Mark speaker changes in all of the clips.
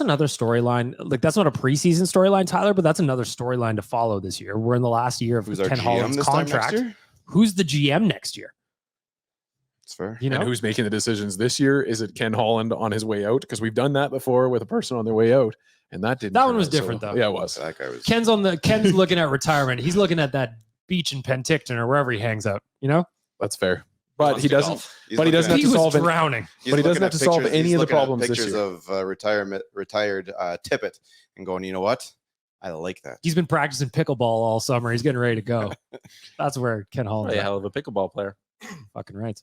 Speaker 1: another storyline. Like, that's not a preseason storyline, Tyler, but that's another storyline to follow this year. We're in the last year of Ken Holland's contract. Who's the GM next year?
Speaker 2: It's fair.
Speaker 3: And who's making the decisions this year? Is it Ken Holland on his way out? Because we've done that before with a person on their way out, and that didn't.
Speaker 1: That one was different, though.
Speaker 3: Yeah, it was.
Speaker 2: That guy was.
Speaker 1: Ken's looking at retirement. He's looking at that beach in Penticton or wherever he hangs out.
Speaker 3: That's fair. But he doesn't. But he doesn't have to solve
Speaker 1: drowning.
Speaker 3: But he doesn't have to solve any of the problems this year.
Speaker 2: Pictures of retired Tippett and going, you know what? I like that.
Speaker 1: He's been practicing pickleball all summer. He's getting ready to go. That's where Ken Holland's
Speaker 4: a hell of a pickleball player.
Speaker 1: Fucking right.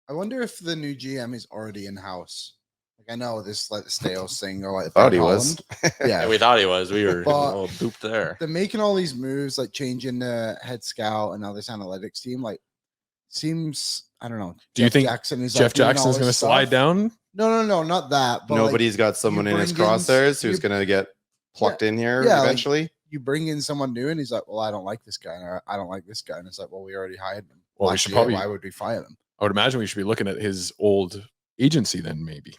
Speaker 5: I wonder if the new GM is already in house. Like, I know this like Steos thing or like
Speaker 2: thought he was.
Speaker 5: Yeah,
Speaker 4: we thought he was. We were all duped there.
Speaker 5: They're making all these moves, like changing the head scout and now this analytics team. Like, seems I don't know.
Speaker 3: Do you think Jeff Jackson's going to slide down?
Speaker 5: No, not that. But
Speaker 2: nobody's got someone in his crosshairs who's going to get plucked in here eventually.
Speaker 5: Like, you bring in someone new, and he's like, "Well, I don't like this guy, and I don't like this guy," and it's like, "Well, we already hired them.
Speaker 3: Well, we should probably.
Speaker 5: Why would we fire them?"
Speaker 3: I would imagine we should be looking at his old agency then, maybe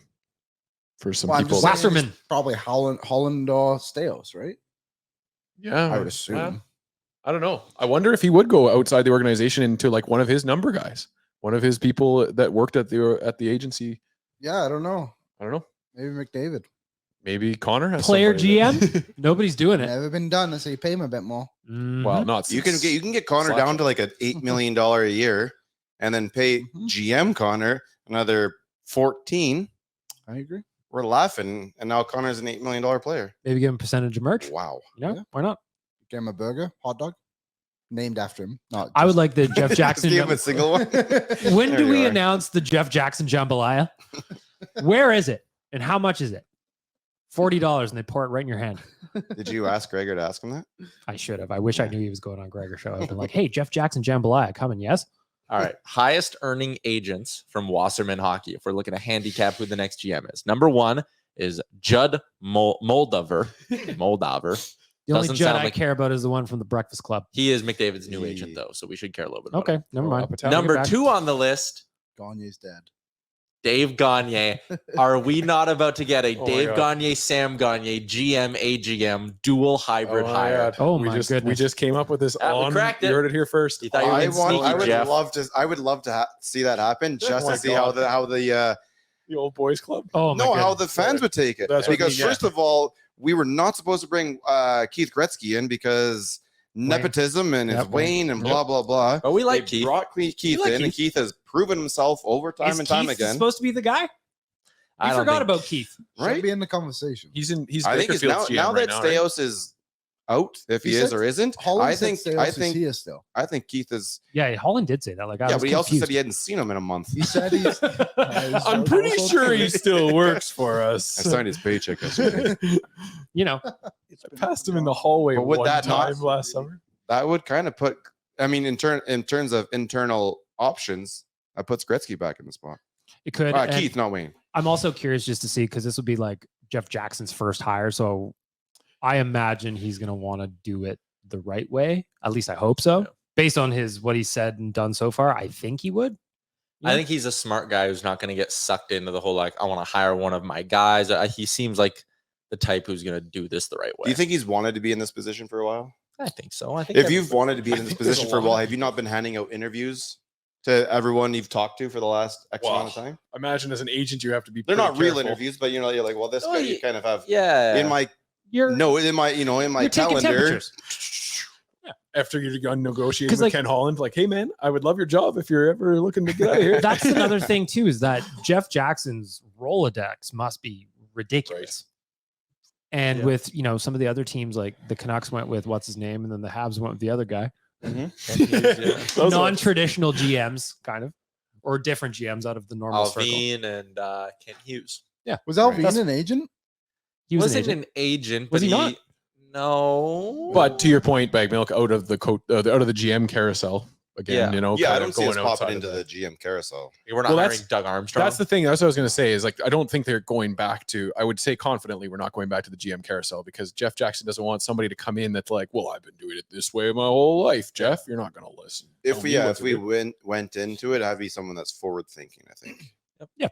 Speaker 3: for some people.
Speaker 1: Wasserman,
Speaker 5: probably Holland or Steos, right?
Speaker 3: Yeah,
Speaker 5: I would assume.
Speaker 3: I don't know. I wonder if he would go outside the organization into like one of his number guys, one of his people that worked at the agency.
Speaker 5: Yeah, I don't know.
Speaker 3: Maybe
Speaker 5: McDavid.
Speaker 3: Maybe Connor has
Speaker 1: player GM. Nobody's doing it.
Speaker 5: Never been done. So you pay him a bit more.
Speaker 1: Mm-hmm.
Speaker 3: Well, not
Speaker 2: you can get Connor down to like an $8 million a year, and then pay GM Connor another 14.
Speaker 5: I agree.
Speaker 2: We're laughing, and now Connor's an $8 million player.
Speaker 1: Maybe give him a percentage of merch.
Speaker 2: Wow.
Speaker 1: Yeah, why not?
Speaker 5: Get him a burger, hot dog, named after him.
Speaker 1: I would like the Jeff Jackson.
Speaker 2: Give him a single one.
Speaker 1: When do we announce the Jeff Jackson jambalaya? Where is it, and how much is it? $40, and they pour it right in your hand.
Speaker 2: Did you ask Gregor to ask him that?
Speaker 1: I should have. I wish I knew he was going on Gregor's show. I've been like, "Hey, Jeff Jackson jambalaya, coming?" Yes.
Speaker 4: All right. Highest earning agents from Wasserman Hockey. If we're looking to handicap who the next GM is, number one is Judd Moldover.
Speaker 1: The only Judd I care about is the one from the Breakfast Club.
Speaker 4: He is McDavid's new agent, though, so we should care a little bit about
Speaker 1: him. Never mind.
Speaker 4: Number two on the list.
Speaker 5: Gagne's dead.
Speaker 4: Dave Gagne. Are we not about to get a Dave Gagne, Sam Gagne, GM, AGM, dual hybrid hire?
Speaker 1: Oh my goodness.
Speaker 3: We just came up with this
Speaker 4: on. You
Speaker 3: heard it here first.
Speaker 2: I would love to see that happen just to see how the
Speaker 3: old boys club.
Speaker 2: How the fans would take it. Because first of all, we were not supposed to bring Keith Gretzky in because nepotism and his Wayne and blah blah blah.
Speaker 4: But we like Keith.
Speaker 2: Brought Keith in, and Keith has proven himself over time and time again.
Speaker 1: Supposed to be the guy. I forgot about Keith.
Speaker 5: Right, should be in the conversation.
Speaker 3: He's
Speaker 2: I think he's now that Steos is out, if he is or isn't. I think
Speaker 5: he is still.
Speaker 2: I think Keith is.
Speaker 1: Yeah, Holland did say that. Like,
Speaker 2: but he also said he hadn't seen him in a month.
Speaker 5: He said he's.
Speaker 3: I'm pretty sure he still works for us.
Speaker 2: I signed his paycheck yesterday.
Speaker 3: I passed him in the hallway last summer.
Speaker 2: That would kind of put. I mean, in terms of internal options, that puts Gretzky back in the spot.
Speaker 1: It could.
Speaker 2: Keith, not Wayne.
Speaker 1: I'm also curious just to see, because this would be like Jeff Jackson's first hire, so I imagine he's going to want to do it the right way. At least I hope so. Yeah. Based on what he said and done so far, I think he would.
Speaker 4: I think he's a smart guy who's not going to get sucked into the whole, like, I want to hire one of my guys. He seems like the type who's going to do this the right way.
Speaker 2: Do you think he's wanted to be in this position for a while?
Speaker 4: I think so. I think
Speaker 2: if you've wanted to be in this position for a while, have you not been handing out interviews to everyone you've talked to for the last X amount of time?
Speaker 3: Imagine as an agent, you have to be.
Speaker 2: They're not real interviews, but you're like, well, this guy you kind of have.
Speaker 4: Yeah.
Speaker 2: In my calendar.
Speaker 3: Yeah. After you've gone negotiating with Ken Holland, like, hey man, I would love your job if you're ever looking to get out of here.
Speaker 1: That's another thing too, is that Jeff Jackson's Rolodex must be ridiculous. Right. And with some of the other teams, like the Canucks went with what's his name, and then the Habs went with the other guy. Mm-hmm. Non-traditional GMs, kind of, or different GMs out of the normal
Speaker 4: Alvin
Speaker 1: circle.
Speaker 4: And Ken Hughes.
Speaker 1: Yeah,
Speaker 5: was Alvin an agent?
Speaker 4: He wasn't an agent.
Speaker 1: Was he not?
Speaker 4: No.
Speaker 3: But to your point, Bag Milk, out of the GM carousel. Again,
Speaker 2: I don't see us popping into the GM carousel.
Speaker 4: We're not hiring Doug Armstrong.
Speaker 3: That's the thing. That's what I was going to say is, like, I don't think they're going back to, I would say confidently, we're not going back to the GM carousel, because Jeff Jackson doesn't want somebody to come in that's like, well, I've been doing it this way my whole life. Jeff, you're not going to listen.
Speaker 2: If we went into it, I'd be someone that's forward thinking, I think.
Speaker 1: Yeah.